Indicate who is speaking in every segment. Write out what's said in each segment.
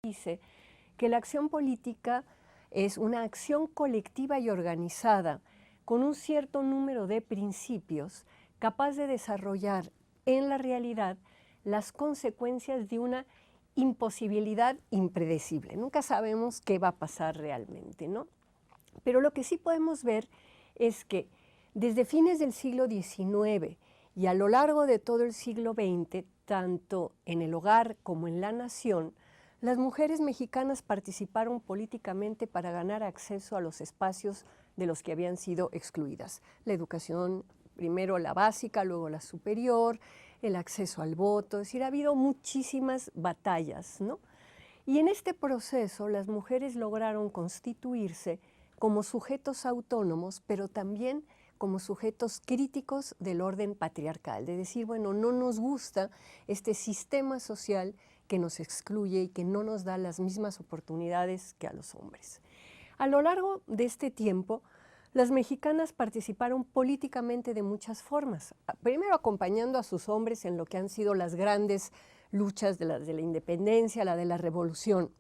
Speaker 1: dice que la acción política es una acción colectiva y organizada con un cierto número de principios capaz de desarrollar en la realidad las consecuencias de una imposibilidad impredecible. Nunca sabemos qué va a pasar realmente, ¿no? Pero lo que sí podemos ver es que desde fines del siglo XIX y a lo largo de todo el siglo XX, tanto en el hogar como en la nación, las mujeres mexicanas participaron políticamente para ganar acceso a los espacios de los que habían sido excluidas. La educación, primero la básica, luego la superior, el acceso al voto, es decir, ha habido muchísimas batallas, ¿no? Y en este proceso las mujeres lograron constituirse como sujetos autónomos, pero también como sujetos críticos del orden patriarcal, de decir, bueno, no nos gusta este sistema social que nos excluye y que no nos da las mismas oportunidades que a los hombres. A lo largo de este tiempo, las mexicanas participaron políticamente de muchas formas, primero acompañando a sus hombres en lo que han sido las grandes luchas de la independencia, la de la revolución.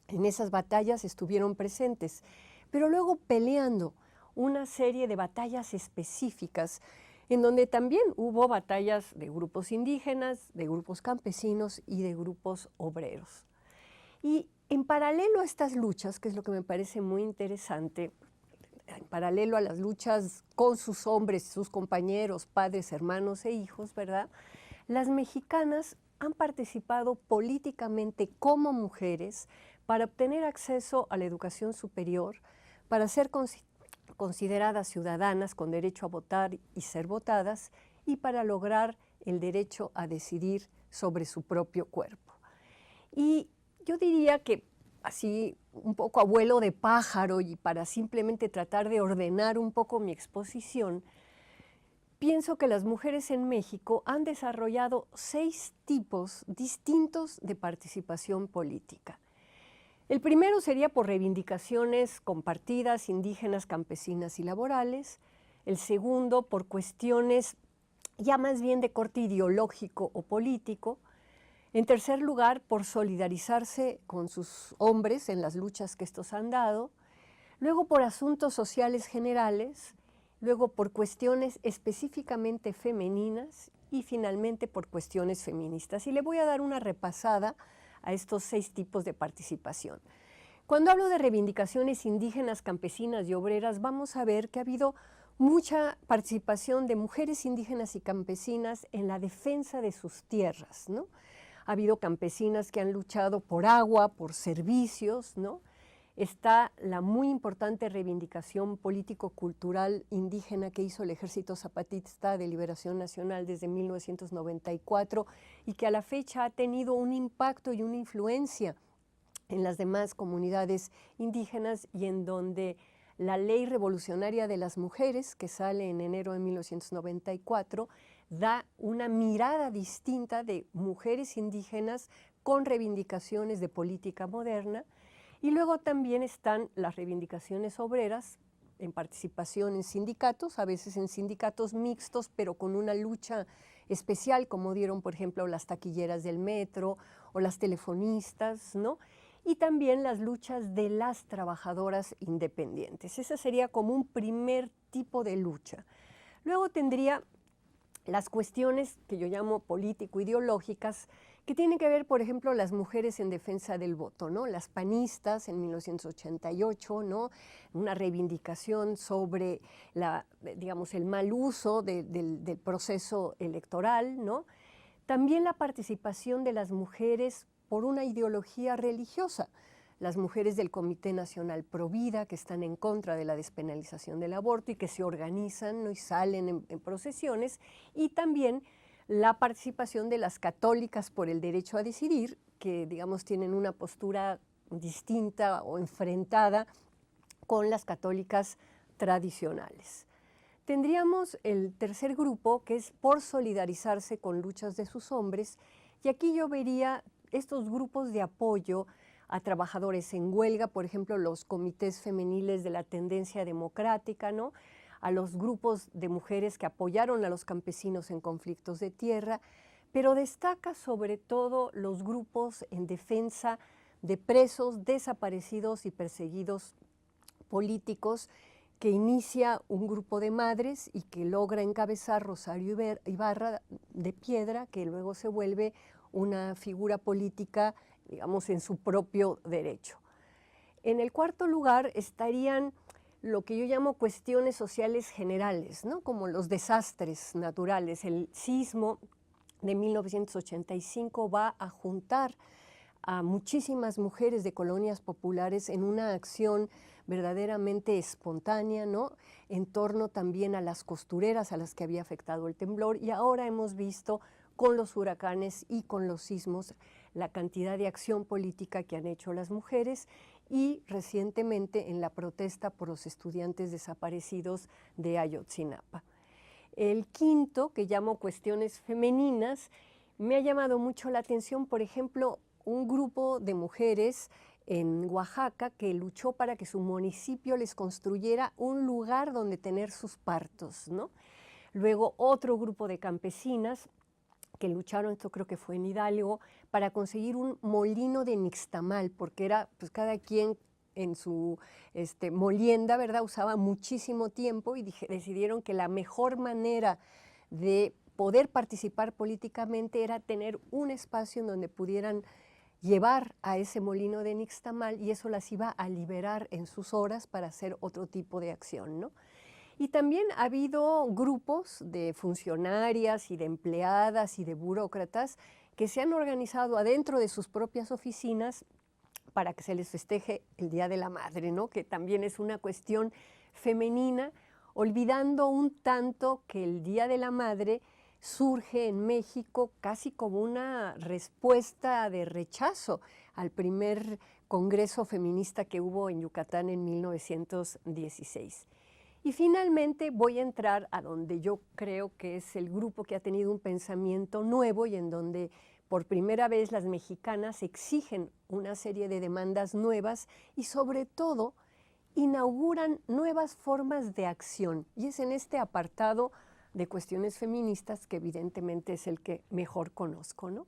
Speaker 1: En esas batallas estuvieron presentes, pero luego peleando una serie de batallas específicas en donde también hubo batallas de grupos indígenas, de grupos campesinos y de grupos obreros. Y en paralelo a estas luchas, que es lo que me parece muy interesante, en paralelo a las luchas con sus hombres, sus compañeros, padres, hermanos e hijos, ¿verdad? Las mexicanas han participado políticamente como mujeres para obtener acceso a la educación superior, para ser consideradas ciudadanas con derecho a votar y ser votadas, y para lograr el derecho a decidir sobre su propio cuerpo. Y yo diría que así un poco a vuelo de pájaro y para simplemente tratar de ordenar un poco mi exposición, pienso que las mujeres en México han desarrollado 6 tipos distintos de participación política. El primero sería por reivindicaciones compartidas, indígenas, campesinas y laborales. El segundo por cuestiones ya más bien de corte ideológico o político. En tercer lugar, por solidarizarse con sus hombres en las luchas que estos han dado. Luego por asuntos sociales generales. Luego por cuestiones específicamente femeninas y finalmente por cuestiones feministas. Y le voy a dar una repasada a estos 6 tipos de participación. Cuando hablo de reivindicaciones indígenas, campesinas y obreras, vamos a ver que ha habido mucha participación de mujeres indígenas y campesinas en la defensa de sus tierras, ¿no? Ha habido campesinas que han luchado por agua, por servicios, ¿no? Está la muy importante reivindicación político-cultural indígena que hizo el Ejército Zapatista de Liberación Nacional desde 1994 y que a la fecha ha tenido un impacto y una influencia en las demás comunidades indígenas y en donde la Ley Revolucionaria de las Mujeres, que sale en enero de 1994, da una mirada distinta de mujeres indígenas con reivindicaciones de política moderna. Y luego también están las reivindicaciones obreras en participación en sindicatos, a veces en sindicatos mixtos, pero con una lucha especial, como dieron, por ejemplo, las taquilleras del metro o las telefonistas, ¿no? Y también las luchas de las trabajadoras independientes. Esa sería como un primer tipo de lucha. Luego tendría las cuestiones que yo llamo político-ideológicas, que tienen que ver, por ejemplo, las mujeres en defensa del voto, ¿no? Las panistas en 1988, ¿no? Una reivindicación sobre digamos, el mal uso del proceso electoral, ¿no? También la participación de las mujeres por una ideología religiosa. Las mujeres del Comité Nacional Pro Vida, que están en contra de la despenalización del aborto y que se organizan, ¿no? Y salen en procesiones, y también la participación de las católicas por el derecho a decidir, que digamos tienen una postura distinta o enfrentada con las católicas tradicionales. Tendríamos el tercer grupo, que es por solidarizarse con luchas de sus hombres, y aquí yo vería estos grupos de apoyo a trabajadores en huelga, por ejemplo, los comités femeniles de la tendencia democrática, ¿no? A los grupos de mujeres que apoyaron a los campesinos en conflictos de tierra, pero destaca sobre todo los grupos en defensa de presos, desaparecidos y perseguidos políticos que inicia un grupo de madres y que logra encabezar Rosario Ibarra de Piedra, que luego se vuelve una figura política, digamos, en su propio derecho. En el cuarto lugar estarían lo que yo llamo cuestiones sociales generales, ¿no? Como los desastres naturales. El sismo de 1985 va a juntar a muchísimas mujeres de colonias populares en una acción verdaderamente espontánea, ¿no? En torno también a las costureras a las que había afectado el temblor, y ahora hemos visto con los huracanes y con los sismos la cantidad de acción política que han hecho las mujeres, y recientemente en la protesta por los estudiantes desaparecidos de Ayotzinapa. El quinto, que llamo cuestiones femeninas, me ha llamado mucho la atención, por ejemplo, un grupo de mujeres en Oaxaca que luchó para que su municipio les construyera un lugar donde tener sus partos, ¿no? Luego otro grupo de campesinas que lucharon, esto creo que fue en Hidalgo, para conseguir un molino de nixtamal, porque era, pues cada quien en su molienda, ¿verdad? Usaba muchísimo tiempo y decidieron que la mejor manera de poder participar políticamente era tener un espacio en donde pudieran llevar a ese molino de nixtamal, y eso las iba a liberar en sus horas para hacer otro tipo de acción, ¿no? Y también ha habido grupos de funcionarias y de empleadas y de burócratas que se han organizado adentro de sus propias oficinas para que se les festeje el Día de la Madre, ¿no? Que también es una cuestión femenina, olvidando un tanto que el Día de la Madre surge en México casi como una respuesta de rechazo al primer congreso feminista que hubo en Yucatán en 1916. Y finalmente voy a entrar a donde yo creo que es el grupo que ha tenido un pensamiento nuevo y en donde por primera vez las mexicanas exigen una serie de demandas nuevas y sobre todo inauguran nuevas formas de acción. Y es en este apartado de cuestiones feministas que evidentemente es el que mejor conozco, ¿no?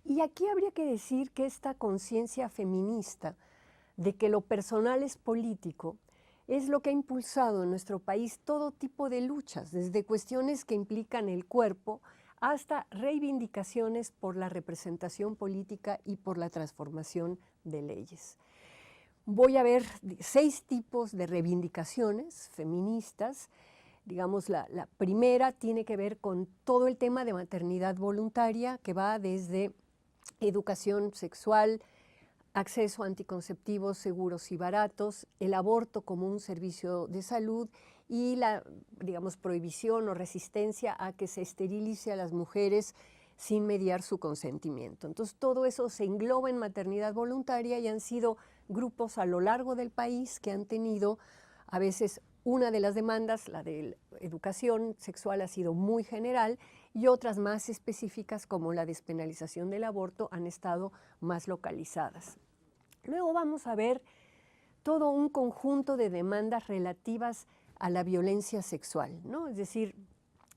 Speaker 1: Y aquí habría que decir que esta conciencia feminista de que lo personal es político es lo que ha impulsado en nuestro país todo tipo de luchas, desde cuestiones que implican el cuerpo hasta reivindicaciones por la representación política y por la transformación de leyes. Voy a ver 6 tipos de reivindicaciones feministas. Digamos, la primera tiene que ver con todo el tema de maternidad voluntaria, que va desde educación sexual, acceso a anticonceptivos seguros y baratos, el aborto como un servicio de salud y la, digamos, prohibición o resistencia a que se esterilice a las mujeres sin mediar su consentimiento. Entonces, todo eso se engloba en maternidad voluntaria y han sido grupos a lo largo del país que han tenido a veces una de las demandas, la de educación sexual, ha sido muy general, y otras más específicas como la despenalización del aborto han estado más localizadas. Luego vamos a ver todo un conjunto de demandas relativas a la violencia sexual, ¿no? Es decir,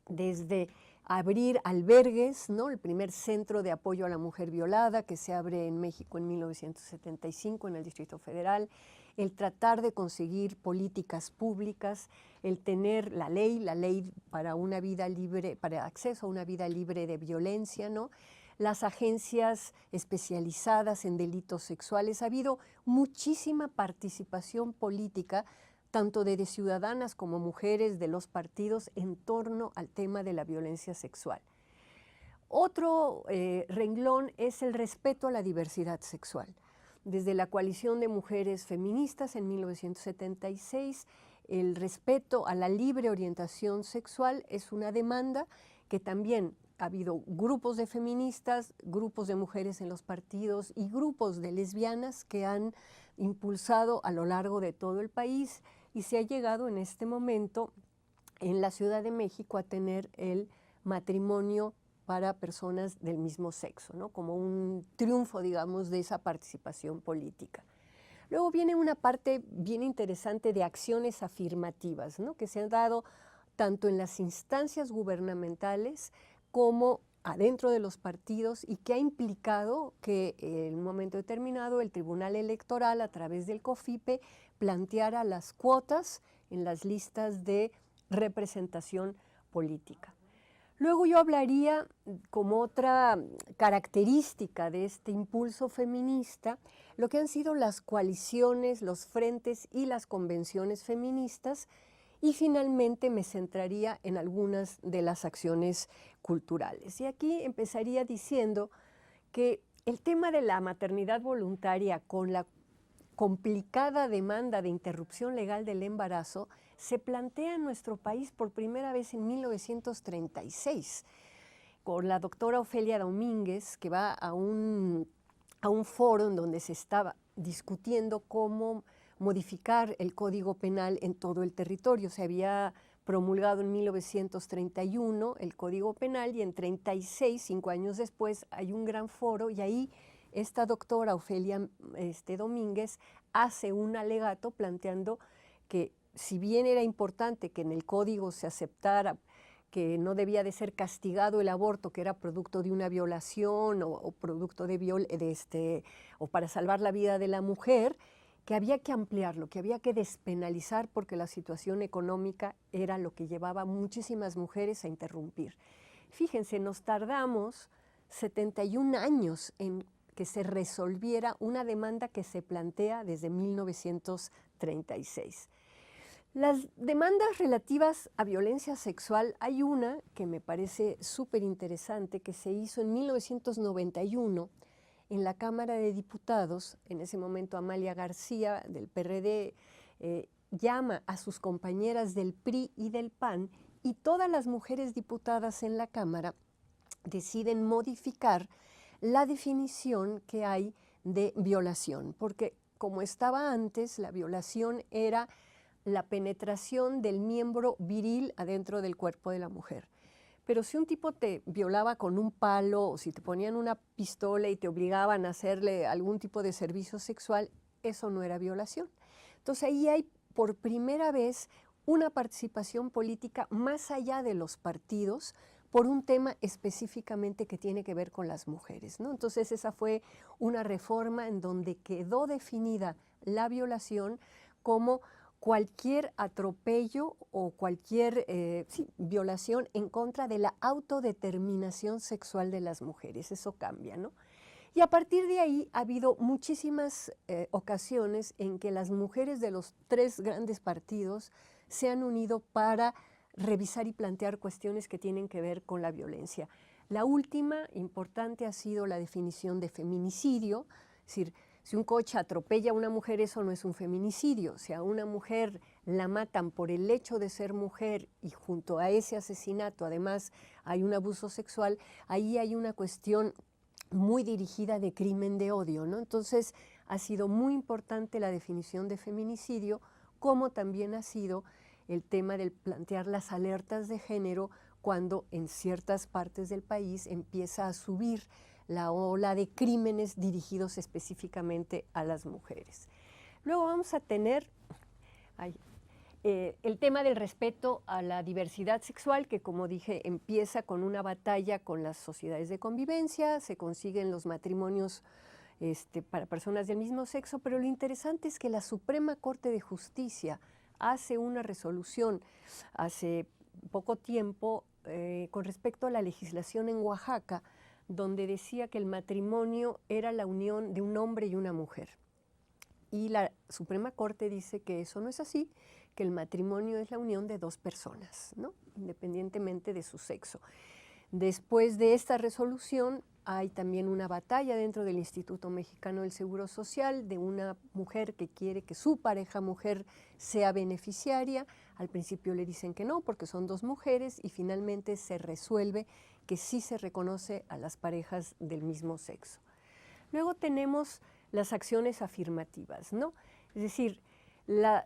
Speaker 1: desde abrir albergues, ¿no? El primer centro de apoyo a la mujer violada que se abre en México en 1975 en el Distrito Federal, el tratar de conseguir políticas públicas, el tener la ley para una vida libre, para acceso a una vida libre de violencia, ¿no? Las agencias especializadas en delitos sexuales. Ha habido muchísima participación política, tanto de ciudadanas como mujeres de los partidos, en torno al tema de la violencia sexual. Otro renglón es el respeto a la diversidad sexual. Desde la Coalición de Mujeres Feministas en 1976, el respeto a la libre orientación sexual es una demanda que también ha habido grupos de feministas, grupos de mujeres en los partidos y grupos de lesbianas que han impulsado a lo largo de todo el país, y se ha llegado en este momento en la Ciudad de México a tener el matrimonio para personas del mismo sexo, ¿no? Como un triunfo, digamos, de esa participación política. Luego viene una parte bien interesante de acciones afirmativas, ¿no? Que se han dado tanto en las instancias gubernamentales como adentro de los partidos y que ha implicado que en un momento determinado el Tribunal Electoral, a través del COFIPE, planteara las cuotas en las listas de representación política. Luego yo hablaría como otra característica de este impulso feminista, lo que han sido las coaliciones, los frentes y las convenciones feministas, y finalmente me centraría en algunas de las acciones culturales. Y aquí empezaría diciendo que el tema de la maternidad voluntaria con la complicada demanda de interrupción legal del embarazo se plantea en nuestro país por primera vez en 1936, con la doctora Ofelia Domínguez, que va a un foro en donde se estaba discutiendo cómo modificar el Código Penal en todo el territorio. Se había promulgado en 1931 el Código Penal y en 1936, 5 años después, hay un gran foro y ahí esta doctora Ofelia Domínguez hace un alegato planteando que si bien era importante que en el código se aceptara que no debía de ser castigado el aborto, que era producto de una violación o producto o para salvar la vida de la mujer, que había que ampliarlo, que había que despenalizar porque la situación económica era lo que llevaba a muchísimas mujeres a interrumpir. Fíjense, nos tardamos 71 años en que se resolviera una demanda que se plantea desde 1936. Las demandas relativas a violencia sexual, hay una que me parece súper interesante que se hizo en 1991 en la Cámara de Diputados. En ese momento Amalia García del PRD llama a sus compañeras del PRI y del PAN y todas las mujeres diputadas en la Cámara deciden modificar la definición que hay de violación, porque como estaba antes, la violación era la penetración del miembro viril adentro del cuerpo de la mujer. Pero si un tipo te violaba con un palo o si te ponían una pistola y te obligaban a hacerle algún tipo de servicio sexual, eso no era violación. Entonces ahí hay por primera vez una participación política más allá de los partidos por un tema específicamente que tiene que ver con las mujeres, ¿no? Entonces esa fue una reforma en donde quedó definida la violación como cualquier atropello o cualquier violación en contra de la autodeterminación sexual de las mujeres. Eso cambia, ¿no? Y a partir de ahí ha habido muchísimas ocasiones en que las mujeres de los 3 grandes partidos se han unido para revisar y plantear cuestiones que tienen que ver con la violencia. La última importante ha sido la definición de feminicidio, es decir, si un coche atropella a una mujer, eso no es un feminicidio. Si a una mujer la matan por el hecho de ser mujer y junto a ese asesinato además hay un abuso sexual, ahí hay una cuestión muy dirigida de crimen de odio, ¿no? Entonces ha sido muy importante la definición de feminicidio, como también ha sido el tema del plantear las alertas de género cuando en ciertas partes del país empieza a subir la ola de crímenes dirigidos específicamente a las mujeres. Luego vamos a tener el tema del respeto a la diversidad sexual, que como dije empieza con una batalla con las sociedades de convivencia, se consiguen los matrimonios para personas del mismo sexo, pero lo interesante es que la Suprema Corte de Justicia hace una resolución hace poco tiempo con respecto a la legislación en Oaxaca, donde decía que el matrimonio era la unión de un hombre y una mujer. Y la Suprema Corte dice que eso no es así, que el matrimonio es la unión de 2 personas, ¿no? Independientemente de su sexo. Después de esta resolución hay también una batalla dentro del Instituto Mexicano del Seguro Social de una mujer que quiere que su pareja mujer sea beneficiaria. Al principio le dicen que no porque son 2 mujeres y finalmente se resuelve que sí se reconoce a las parejas del mismo sexo. Luego tenemos las acciones afirmativas, ¿no? Es decir, la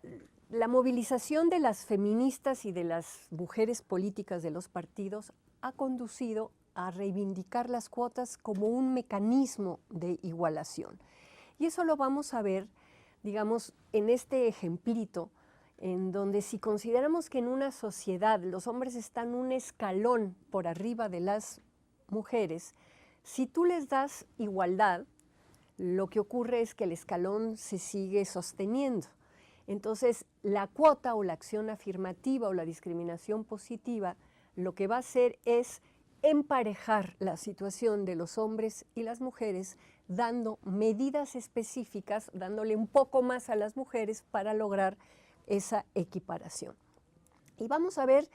Speaker 1: movilización de las feministas y de las mujeres políticas de los partidos ha conducido a reivindicar las cuotas como un mecanismo de igualación. Y eso lo vamos a ver, digamos, en este ejemplito, en donde si consideramos que en una sociedad los hombres están un escalón por arriba de las mujeres, si tú les das igualdad, lo que ocurre es que el escalón se sigue sosteniendo. Entonces, la cuota o la acción afirmativa o la discriminación positiva, lo que va a hacer es emparejar la situación de los hombres y las mujeres, dando medidas específicas, dándole un poco más a las mujeres para lograr esa equiparación. Y vamos a ver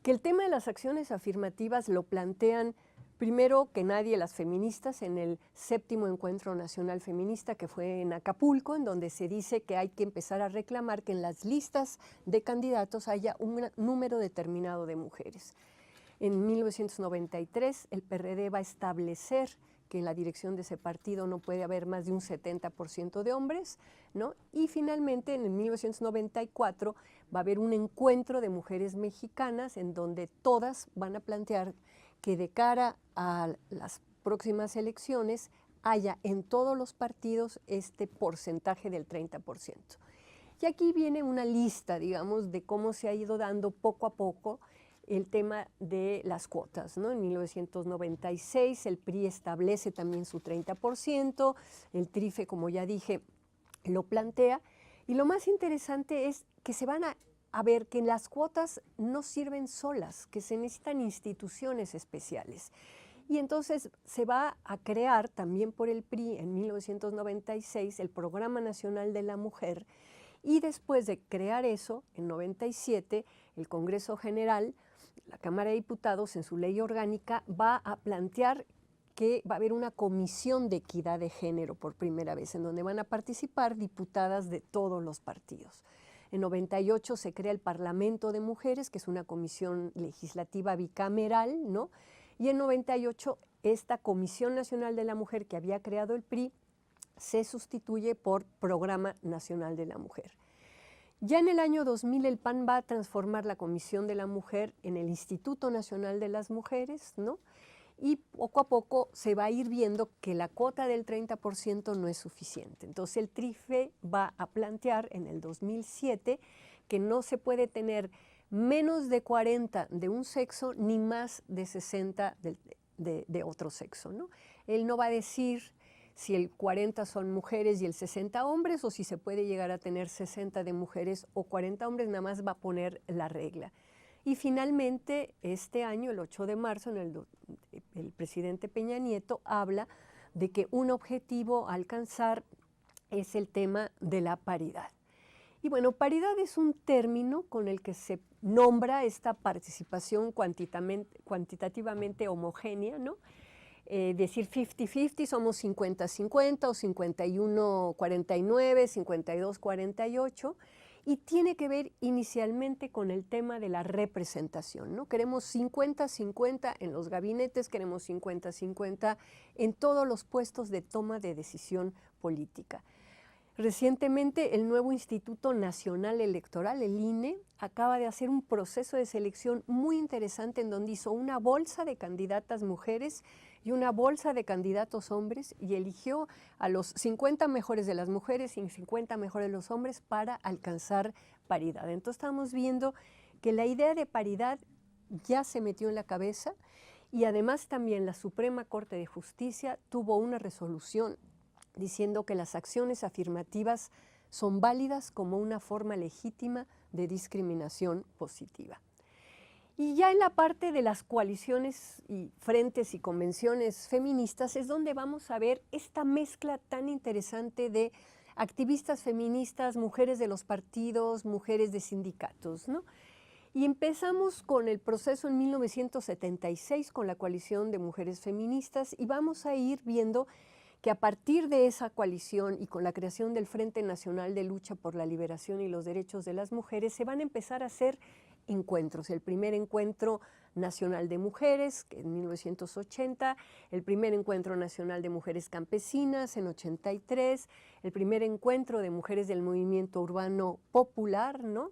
Speaker 1: que el tema de las acciones afirmativas lo plantean primero que nadie las feministas en el 7º Encuentro Nacional Feminista, que fue en Acapulco, en donde se dice que hay que empezar a reclamar que en las listas de candidatos haya un número determinado de mujeres. En 1993 el PRD va a establecer que en la dirección de ese partido no puede haber más de un 70% de hombres, ¿no? Y finalmente en 1994 va a haber un encuentro de mujeres mexicanas en donde todas van a plantear que de cara a las próximas elecciones haya en todos los partidos este porcentaje del 30%. Y aquí viene una lista, digamos, de cómo se ha ido dando poco a poco el tema de las cuotas, ¿no? En 1996 el PRI establece también su 30%, el TRIFE, como ya dije, lo plantea, y lo más interesante es que se van a ver que las cuotas no sirven solas, que se necesitan instituciones especiales. Y entonces se va a crear también por el PRI en 1996 el Programa Nacional de la Mujer, y después de crear eso, en 97, el Congreso General, la Cámara de Diputados, en su ley orgánica, va a plantear que va a haber una comisión de equidad de género por primera vez, en donde van a participar diputadas de todos los partidos. En 98 se crea el Parlamento de Mujeres, que es una comisión legislativa bicameral, ¿no? Y en 98 esta Comisión Nacional de la Mujer que había creado el PRI se sustituye por Programa Nacional de la Mujer. Ya en el año 2000 el PAN va a transformar la Comisión de la Mujer en el Instituto Nacional de las Mujeres, ¿no? Y poco a poco se va a ir viendo que la cuota del 30% no es suficiente. Entonces el TRIFE va a plantear en el 2007 que no se puede tener menos de 40 de un sexo ni más de 60 de otro sexo, ¿no? Él no va a decir si el 40 son mujeres y el 60 hombres, o si se puede llegar a tener 60 de mujeres o 40 hombres, nada más va a poner la regla. Y finalmente, este año, el 8 de marzo, el presidente Peña Nieto habla de que un objetivo a alcanzar es el tema de la paridad. Y bueno, paridad es un término con el que se nombra esta participación cuantitativamente homogénea, ¿no? Decir 50-50, somos 50-50 o 51-49, 52-48, y tiene que ver inicialmente con el tema de la representación, ¿no? Queremos 50-50 en los gabinetes, queremos 50-50 en todos los puestos de toma de decisión política. Recientemente el nuevo Instituto Nacional Electoral, el INE, acaba de hacer un proceso de selección muy interesante en donde hizo una bolsa de candidatas mujeres y una bolsa de candidatos hombres y eligió a los 50 mejores de las mujeres y 50 mejores de los hombres para alcanzar paridad. Entonces estamos viendo que la idea de paridad ya se metió en la cabeza y además también la Suprema Corte de Justicia tuvo una resolución diciendo que las acciones afirmativas son válidas como una forma legítima de discriminación positiva. Y ya en la parte de las coaliciones y frentes y convenciones feministas es donde vamos a ver esta mezcla tan interesante de activistas feministas, mujeres de los partidos, mujeres de sindicatos, ¿no? Y empezamos con el proceso en 1976 con la coalición de mujeres feministas y vamos a ir viendo que a partir de esa coalición y con la creación del Frente Nacional de Lucha por la Liberación y los Derechos de las Mujeres, se van a empezar a hacer encuentros. El primer encuentro nacional de mujeres, que en 1980, el primer encuentro nacional de mujeres campesinas en 83, el primer encuentro de mujeres del movimiento urbano popular, ¿no?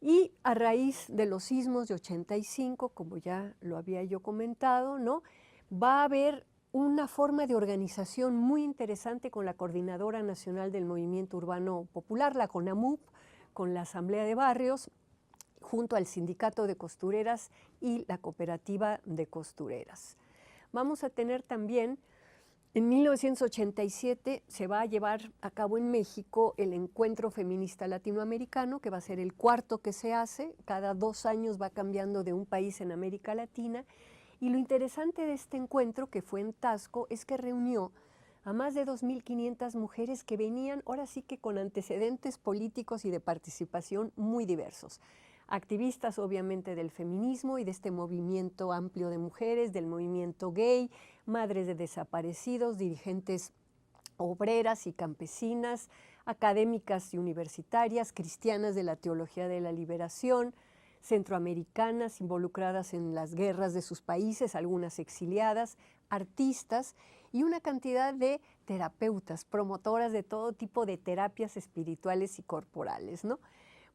Speaker 1: Y a raíz de los sismos de 85, como ya lo había yo comentado, ¿no? Va a haber una forma de organización muy interesante con la Coordinadora Nacional del Movimiento Urbano Popular, la CONAMUP, con la Asamblea de Barrios, junto al Sindicato de Costureras y la Cooperativa de Costureras. vamos a tener también, en 1987 se va a llevar a cabo en México el Encuentro Feminista Latinoamericano, que va a ser el cuarto que se hace, cada 2 años va cambiando de un país en América Latina, y lo interesante de este encuentro, que fue en Taxco, es que reunió a más de 2.500 mujeres que venían, ahora sí que con antecedentes políticos y de participación muy diversos. Activistas obviamente del feminismo y de este movimiento amplio de mujeres, del movimiento gay, madres de desaparecidos, dirigentes obreras y campesinas, académicas y universitarias, cristianas de la teología de la liberación, centroamericanas involucradas en las guerras de sus países, algunas exiliadas, artistas y una cantidad de terapeutas, promotoras de todo tipo de terapias espirituales y corporales, ¿no?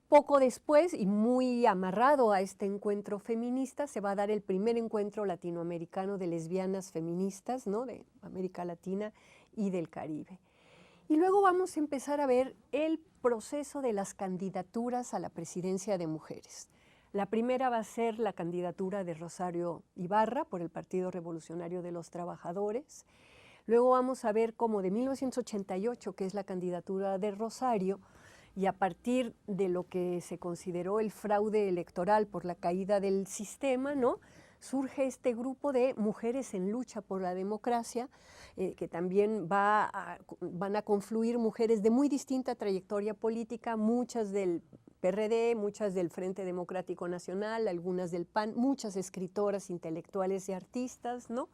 Speaker 1: Poco después, y muy amarrado a este encuentro feminista, se va a dar el primer encuentro latinoamericano de lesbianas feministas, ¿no?, de América Latina y del Caribe. Y luego vamos a empezar a ver el proceso de las candidaturas a la presidencia de mujeres. La primera va a ser la candidatura de Rosario Ibarra por el Partido Revolucionario de los Trabajadores. Luego vamos a ver cómo de 1988, que es la candidatura de Rosario, y a partir de lo que se consideró el fraude electoral por la caída del sistema, ¿no?, surge este grupo de mujeres en lucha por la democracia, que también van a confluir mujeres de muy distinta trayectoria política, muchas del PRD, muchas del Frente Democrático Nacional, algunas del PAN, muchas escritoras, intelectuales y artistas, ¿no?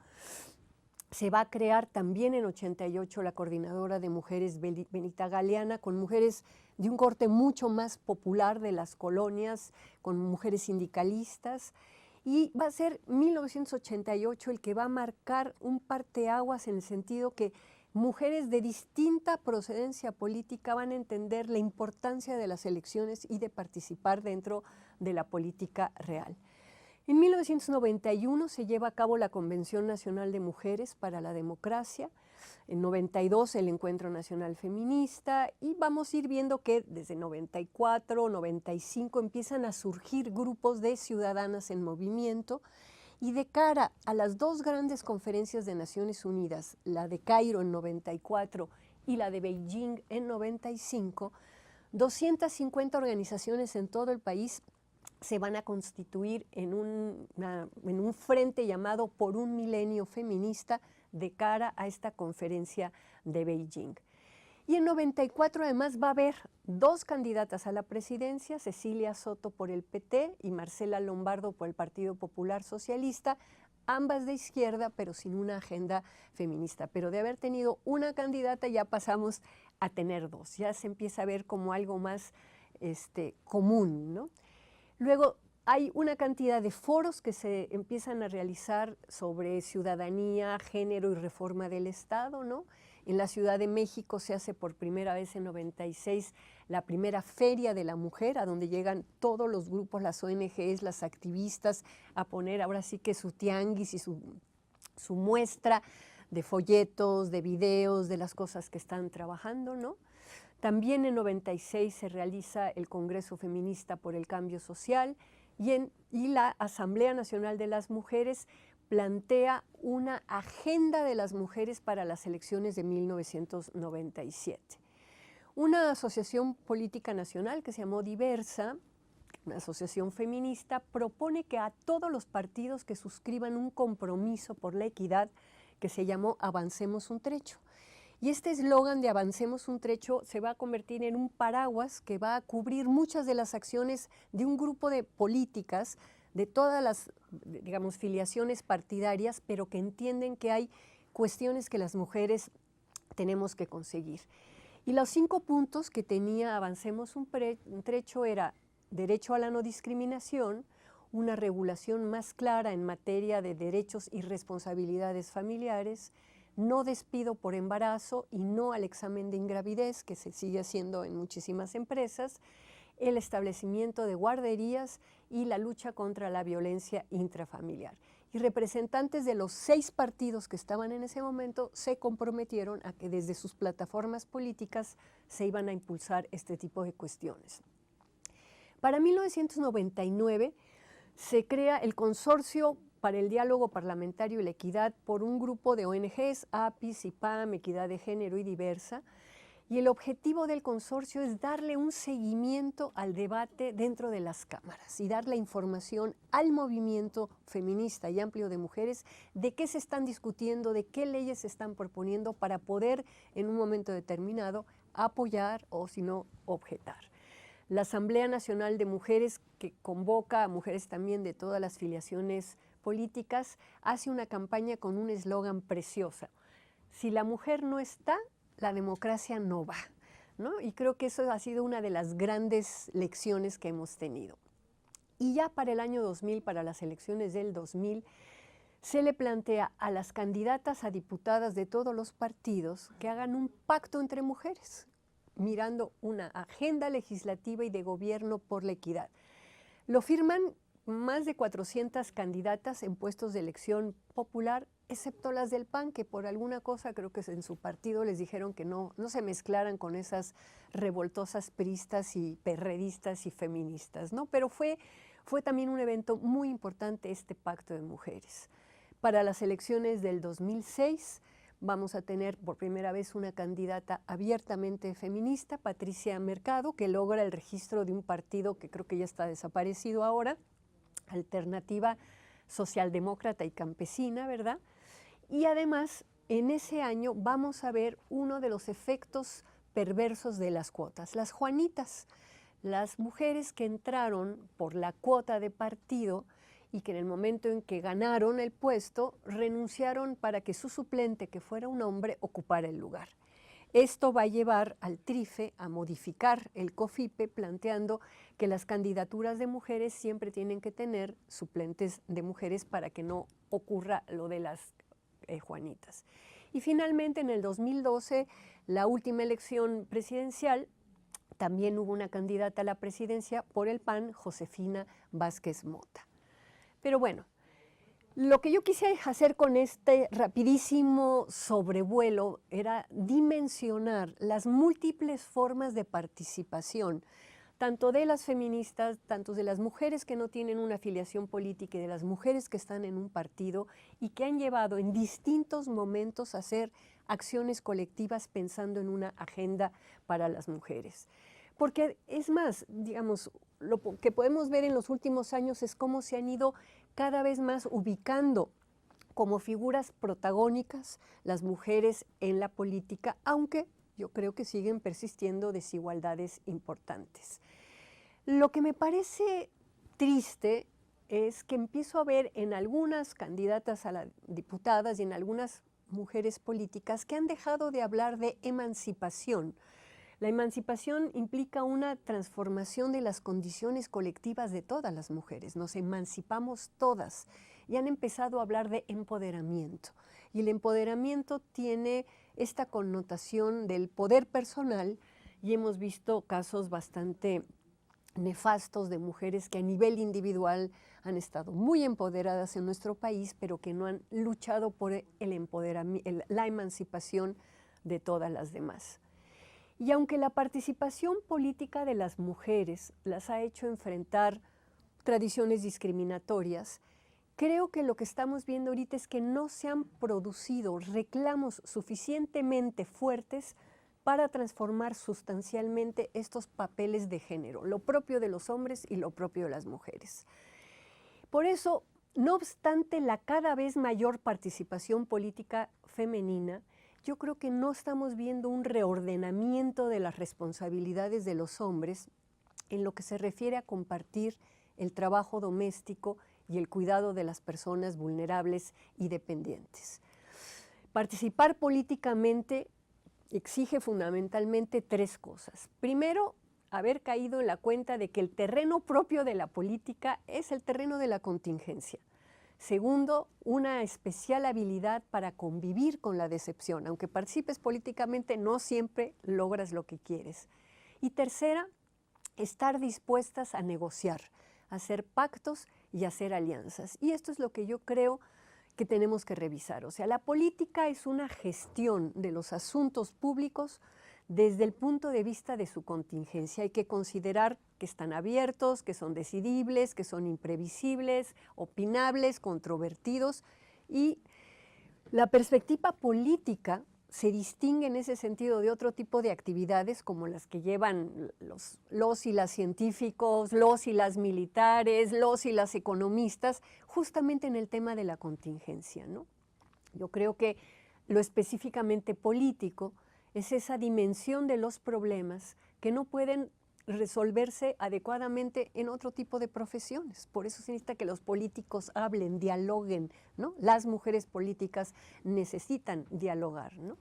Speaker 1: Se va a crear también en 88 la Coordinadora de Mujeres Benita Galeana, con mujeres de un corte mucho más popular de las colonias, con mujeres sindicalistas, y va a ser 1988 el que va a marcar un parteaguas en el sentido que mujeres de distinta procedencia política van a entender la importancia de las elecciones y de participar dentro de la política real. En 1991 se lleva a cabo la Convención Nacional de Mujeres para la Democracia, en 92 el Encuentro Nacional Feminista, y vamos a ir viendo que desde 94, 95 empiezan a surgir grupos de ciudadanas en movimiento, y de cara a las 2 grandes conferencias de Naciones Unidas, la de Cairo en 94 y la de Beijing en 95, 250 organizaciones en todo el país se van a constituir en un frente llamado Por un Milenio Feminista de cara a esta conferencia de Beijing. Y en 94 además va a haber 2 candidatas a la presidencia, Cecilia Soto por el PT y Marcela Lombardo por el Partido Popular Socialista, ambas de izquierda, pero sin una agenda feminista. Pero de haber tenido una candidata ya pasamos a tener 2, ya se empieza a ver como algo más común, ¿no? Luego hay una cantidad de foros que se empiezan a realizar sobre ciudadanía, género y reforma del Estado, ¿no? En la Ciudad de México se hace por primera vez en 96 la primera Feria de la Mujer, a donde llegan todos los grupos, las ONGs, las activistas, a poner ahora sí que su tianguis y su muestra de folletos, de videos, de las cosas que están trabajando, ¿no? También en 96 se realiza el Congreso Feminista por el Cambio Social y la Asamblea Nacional de las Mujeres plantea una agenda de las mujeres para las elecciones de 1997. Una asociación política nacional que se llamó Diversa, una asociación feminista, propone que a todos los partidos que suscriban un compromiso por la equidad que se llamó Avancemos un trecho. Y este eslogan de Avancemos un trecho se va a convertir en un paraguas que va a cubrir muchas de las acciones de un grupo de políticas de todas las, digamos, filiaciones partidarias, pero que entienden que hay cuestiones que las mujeres tenemos que conseguir. Y los 5 puntos que tenía Avancemos un trecho era derecho a la no discriminación, una regulación más clara en materia de derechos y responsabilidades familiares, no despido por embarazo y no al examen de ingravidez, que se sigue haciendo en muchísimas empresas, el establecimiento de guarderías y la lucha contra la violencia intrafamiliar. Y representantes de los 6 partidos que estaban en ese momento se comprometieron a que desde sus plataformas políticas se iban a impulsar este tipo de cuestiones. Para 1999 se crea el Consorcio para el diálogo parlamentario y la equidad por un grupo de ONGs, APIS, IPAM, Equidad de Género y Diversa. Y el objetivo del consorcio es darle un seguimiento al debate dentro de las cámaras y dar la información al movimiento feminista y amplio de mujeres de qué se están discutiendo, de qué leyes se están proponiendo para poder en un momento determinado apoyar o si no objetar. La Asamblea Nacional de Mujeres, que convoca a mujeres también de todas las filiaciones políticas, hace una campaña con un eslogan preciosa: si la mujer no está, la democracia no va, ¿no? Y creo que eso ha sido una de las grandes lecciones que hemos tenido. Y ya para el año 2000, para las elecciones del 2000, se le plantea a las candidatas a diputadas de todos los partidos que hagan un pacto entre mujeres, mirando una agenda legislativa y de gobierno por la equidad. Lo firman más de 400 candidatas en puestos de elección popular, excepto las del PAN, que por alguna cosa creo que en su partido les dijeron que no se mezclaran con esas revoltosas priistas y perredistas y feministas, ¿no? Pero fue también un evento muy importante este pacto de mujeres. Para las elecciones del 2006 vamos a tener por primera vez una candidata abiertamente feminista, Patricia Mercado, que logra el registro de un partido que creo que ya está desaparecido ahora, Alternativa Socialdemócrata y Campesina, ¿verdad? Y además, en ese año vamos a ver uno de los efectos perversos de las cuotas, las Juanitas, las mujeres que entraron por la cuota de partido y que en el momento en que ganaron el puesto, renunciaron para que su suplente, que fuera un hombre, ocupara el lugar. Esto va a llevar al TRIFE a modificar el COFIPE, planteando que las candidaturas de mujeres siempre tienen que tener suplentes de mujeres para que no ocurra lo de las Juanitas. Y finalmente, en el 2012, la última elección presidencial, también hubo una candidata a la presidencia por el PAN, Josefina Vázquez Mota. Pero bueno, lo que yo quise hacer con este rapidísimo sobrevuelo era dimensionar las múltiples formas de participación, tanto de las feministas, tanto de las mujeres que no tienen una afiliación política y de las mujeres que están en un partido y que han llevado en distintos momentos a hacer acciones colectivas pensando en una agenda para las mujeres. Porque es más, digamos, lo que podemos ver en los últimos años es cómo se han ido cada vez más ubicando como figuras protagónicas las mujeres en la política, aunque yo creo que siguen persistiendo desigualdades importantes. Lo que me parece triste es que empiezo a ver en algunas candidatas a las diputadas y en algunas mujeres políticas que han dejado de hablar de emancipación. La emancipación implica una transformación de las condiciones colectivas de todas las mujeres. Nos emancipamos todas y han empezado a hablar de empoderamiento. Y el empoderamiento tiene esta connotación del poder personal y hemos visto casos bastante nefastos de mujeres que a nivel individual han estado muy empoderadas en nuestro país, pero que no han luchado por el empoderamiento, la emancipación de todas las demás. Y aunque la participación política de las mujeres las ha hecho enfrentar tradiciones discriminatorias, creo que lo que estamos viendo ahorita es que no se han producido reclamos suficientemente fuertes para transformar sustancialmente estos papeles de género, lo propio de los hombres y lo propio de las mujeres. Por eso, no obstante la cada vez mayor participación política femenina, yo creo que no estamos viendo un reordenamiento de las responsabilidades de los hombres en lo que se refiere a compartir el trabajo doméstico y el cuidado de las personas vulnerables y dependientes. Participar políticamente exige fundamentalmente tres cosas. Primero, haber caído en la cuenta de que el terreno propio de la política es el terreno de la contingencia. Segundo, una especial habilidad para convivir con la decepción. Aunque participes políticamente, no siempre logras lo que quieres. Y tercera, estar dispuestas a negociar, a hacer pactos y a hacer alianzas. Y esto es lo que yo creo que tenemos que revisar. O sea, la política es una gestión de los asuntos públicos desde el punto de vista de su contingencia. Hay que considerar que están abiertos, que son decidibles, que son imprevisibles, opinables, controvertidos, y la perspectiva política se distingue en ese sentido de otro tipo de actividades como las que llevan los y las científicos, los y las militares, los y las economistas, justamente en el tema de la contingencia, ¿no? Yo creo que lo específicamente político es esa dimensión de los problemas que no pueden resolverse adecuadamente en otro tipo de profesiones. Por eso se necesita que los políticos hablen, dialoguen, ¿no? Las mujeres políticas necesitan dialogar, ¿no?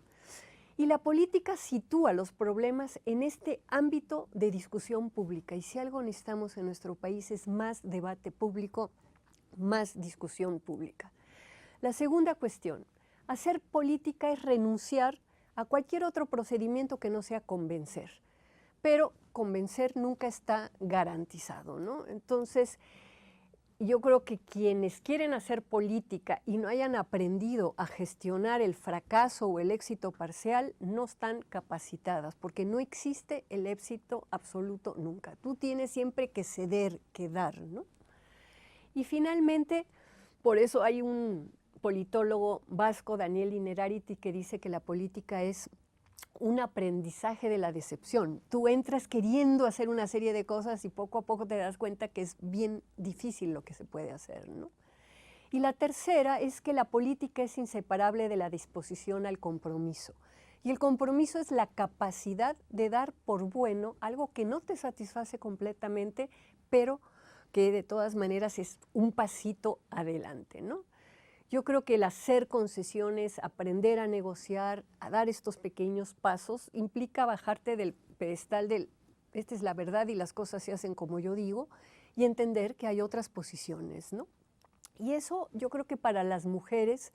Speaker 1: Y la política sitúa los problemas en este ámbito de discusión pública. Y si algo necesitamos en nuestro país es más debate público, más discusión pública. La segunda cuestión, hacer política es renunciar a cualquier otro procedimiento que no sea convencer. Pero convencer nunca está garantizado, ¿no? Entonces, yo creo que quienes quieren hacer política y no hayan aprendido a gestionar el fracaso o el éxito parcial no están capacitadas, porque no existe el éxito absoluto nunca. Tú tienes siempre que ceder, que dar, ¿no? Y finalmente, por eso hay un politólogo vasco, Daniel Innerarity, que dice que la política es un aprendizaje de la decepción. Tú entras queriendo hacer una serie de cosas y poco a poco te das cuenta que es bien difícil lo que se puede hacer, ¿no? Y la tercera es que la política es inseparable de la disposición al compromiso. Y el compromiso es la capacidad de dar por bueno algo que no te satisface completamente, pero que de todas maneras es un pasito adelante, ¿no? Yo creo que el hacer concesiones, aprender a negociar, a dar estos pequeños pasos, implica bajarte del pedestal del esta es la verdad y las cosas se hacen como yo digo, y entender que hay otras posiciones, ¿no? Y eso yo creo que para las mujeres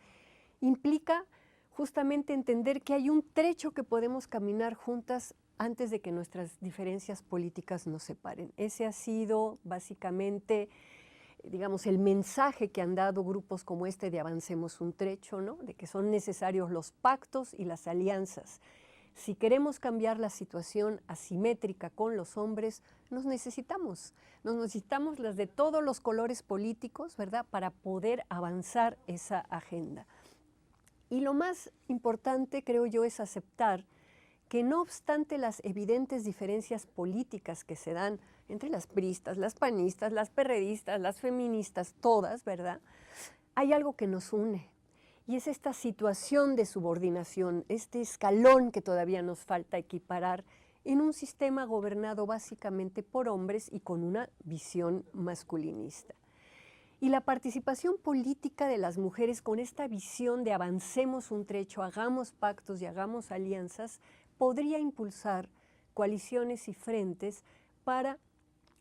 Speaker 1: implica justamente entender que hay un trecho que podemos caminar juntas antes de que nuestras diferencias políticas nos separen. Ese ha sido básicamente, digamos, el mensaje que han dado grupos como este de Avancemos un Trecho, ¿no? De que son necesarios los pactos y las alianzas. Si queremos cambiar la situación asimétrica con los hombres, nos necesitamos las de todos los colores políticos, ¿verdad?, para poder avanzar esa agenda. Y lo más importante, creo yo, es aceptar que no obstante las evidentes diferencias políticas que se dan entre las priistas, las panistas, las perredistas, las feministas, todas, ¿verdad?, hay algo que nos une. Y es esta situación de subordinación, este escalón que todavía nos falta equiparar en un sistema gobernado básicamente por hombres y con una visión masculinista. Y la participación política de las mujeres con esta visión de avancemos un trecho, hagamos pactos y hagamos alianzas, podría impulsar coaliciones y frentes para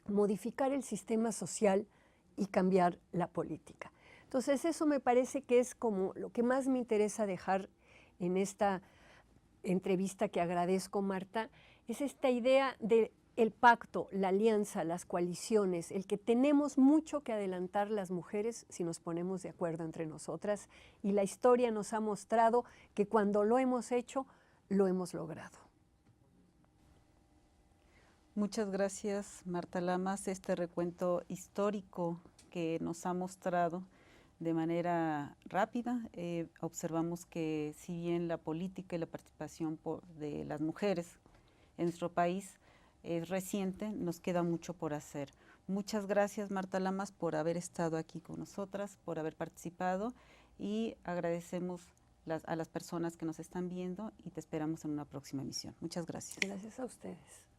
Speaker 1: modificar el sistema social y cambiar la política. Entonces eso me parece que es como lo que más me interesa dejar en esta entrevista que agradezco, Marta, es esta idea de el pacto, la alianza, las coaliciones, el que tenemos mucho que adelantar las mujeres si nos ponemos de acuerdo entre nosotras, y la historia nos ha mostrado que cuando lo hemos hecho, lo hemos logrado.
Speaker 2: Muchas gracias, Marta Lamas, este recuento histórico que nos ha mostrado de manera rápida. Observamos que si bien la política y la participación de las mujeres en nuestro país es reciente, nos queda mucho por hacer. Muchas gracias, Marta Lamas, por haber estado aquí con nosotras, por haber participado, y agradecemos a las personas que nos están viendo y te esperamos en una próxima emisión. Muchas gracias.
Speaker 1: Gracias a ustedes.